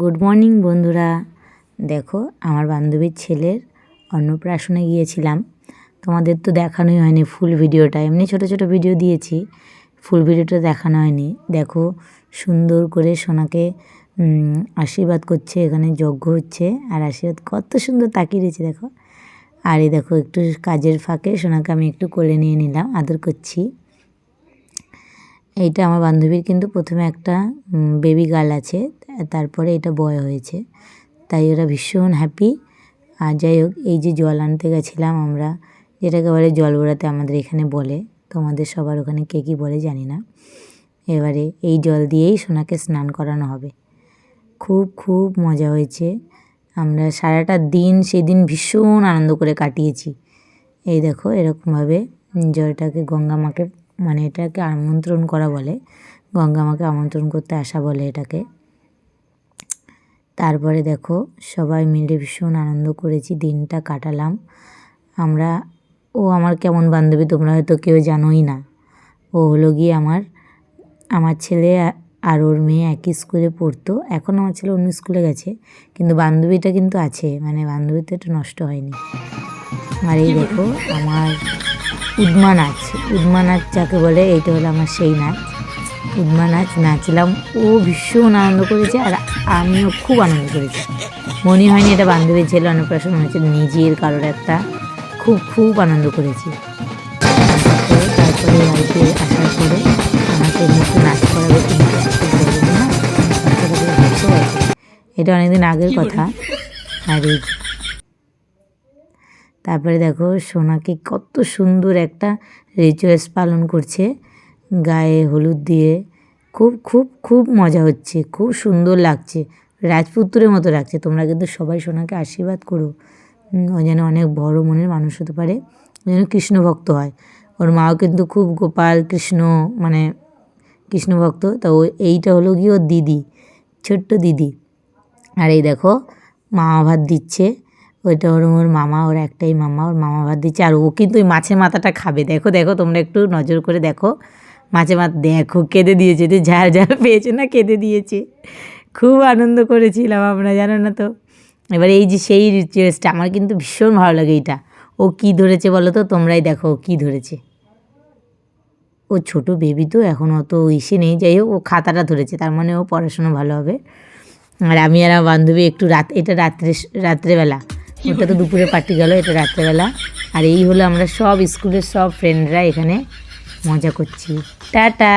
Good morning বন্ধুরা। দেখো আমার বান্ধবীর ছেলের অন্নপ্রাশনে গিয়েছিলাম। তোমাদের তো দেখানোই হয়নি ফুল ভিডিওটা, এমনি ছোট ছোট ভিডিও দিয়েছি, ফুল ভিডিওটা দেখানো হয়নি। দেখো সুন্দর করে সোনাকে আশীর্বাদ করছে, এখানে যজ্ঞ হচ্ছে আর আশীর্বাদ কত সুন্দর তাকিয়ে রয়েছে দেখো। আর এই দেখো একটু কাজের ফাঁকে সোনাকে আমি একটু কোলে নিয়ে নিলাম, আদর করছি। এইটা আমার বান্ধবীর কিন্তু প্রথমে একটা বেবি গার্ল আছে, তারপরে এটা বয় হয়েছে, তাই ওরা ভীষণ হ্যাপি। আর যাই হোক, এই যে জল আনতে গেছিলাম আমরা, যেটাকে বলে জল ভরাতে আমাদের এখানে বলে, তোমাদের সবার ওখানে কে কী বলে জানি না। এবারে এই জল দিয়েই সোনাকে স্নান করানো হবে। খুব খুব মজা হয়েছে, আমরা সারাটা দিন সেদিন ভীষণ আনন্দ করে কাটিয়েছি। এই দেখো এরকমভাবে জলটাকে গঙ্গা মাকে, মানে এটাকে আমন্ত্রণ করা বলে, গঙ্গা মাকে আমন্ত্রণ করতে আসা বলে এটাকে। তারপরে দেখো সবাই মিলে ভীষণ আনন্দ করেছি, দিনটা কাটালাম আমরা। ও আমার কেমন বান্ধবী তোমরা হয়তো কেউ জানোই না। ও হলো গিয়ে আমার ছেলে আর ওর মেয়ে একই স্কুলে পড়তো, এখন আমার ছেলে অন্য স্কুলে গেছে, কিন্তু বান্ধবীটা কিন্তু আছে, মানে বান্ধবীটা একটু নষ্ট হয়নি। আর এই দেখো আমার উদ্মা নাচ, উদ্মা নাচ যাকে বলে, এইটা হলো আমার সেই নাচ। উদ্মা নাচ নাচলাম, ও ভীষণ আনন্দ করেছে আর আমিও খুব আনন্দ করেছি। মনে হয়নি এটা বান্ধবীর ছেলে অন্নপ্রাশন হয়েছে, নিজের কারোর একটা। খুব খুব আনন্দ করেছি। তারপরে বাড়িতে আসার পরে আমাকে একটু নাচ করাবে, এটা অনেকদিন আগের কথা। আর এই তারপরে দেখো সোনাকে কত সুন্দর একটা রিচুয়ালস পালন করছে, গায়ে হলুদ দিয়ে। খুব খুব খুব মজা হচ্ছে, খুব সুন্দর লাগছে, রাজপুত্রের মতো লাগছে। তোমরা কিন্তু সবাই সোনাকে আশীর্বাদ করো, ও যেন অনেক বড় মনের মানুষ হতে পারে, ও যেন কৃষ্ণ ভক্ত হয়। ওর মাও কিন্তু খুব গোপাল কৃষ্ণ, মানে কৃষ্ণ ভক্ত। তো এইটা হলো গিয়ে ওর দিদি, ছোট্ট দিদি। আর এই দেখো মামা ভাত দিচ্ছে, ওইটা ওর মামা, ওর একটাই মামা, ওর মামা ভাত দিচ্ছে। আর ও কিন্তু ওই মাছের মাথাটা খাবে। দেখো দেখো তোমরা একটু নজর করে দেখো, মাছের মাথা দেখো কেঁদে দিয়েছে, যে ঝাল ঝাল পেয়েছে না, কেঁদে দিয়েছে। খুব আনন্দ করেছিলাম আমরা, জানো না তো। এবার এই যে সেই রিচুয়ালসটা আমার কিন্তু ভীষণ ভালো লাগে। এইটা ও কী ধরেছে বলো তো, তোমরাই দেখো ও কী ধরেছে। ও ছোটো বেবি তো এখন অত ইসে নেই, যাই হোক ও খাতাটা ধরেছে, তার মানে ও পড়াশুনো ভালো হবে। আর আমি আর আমার বান্ধবী একটু এটা রাত্রেবেলা, ওটা তো দুপুরে পার্টি গেল, এটা রাত্রেবেলা। আর এই হলো আমরা সব স্কুলের সব ফ্রেন্ডরা এখানে মজা করছি। টাটা।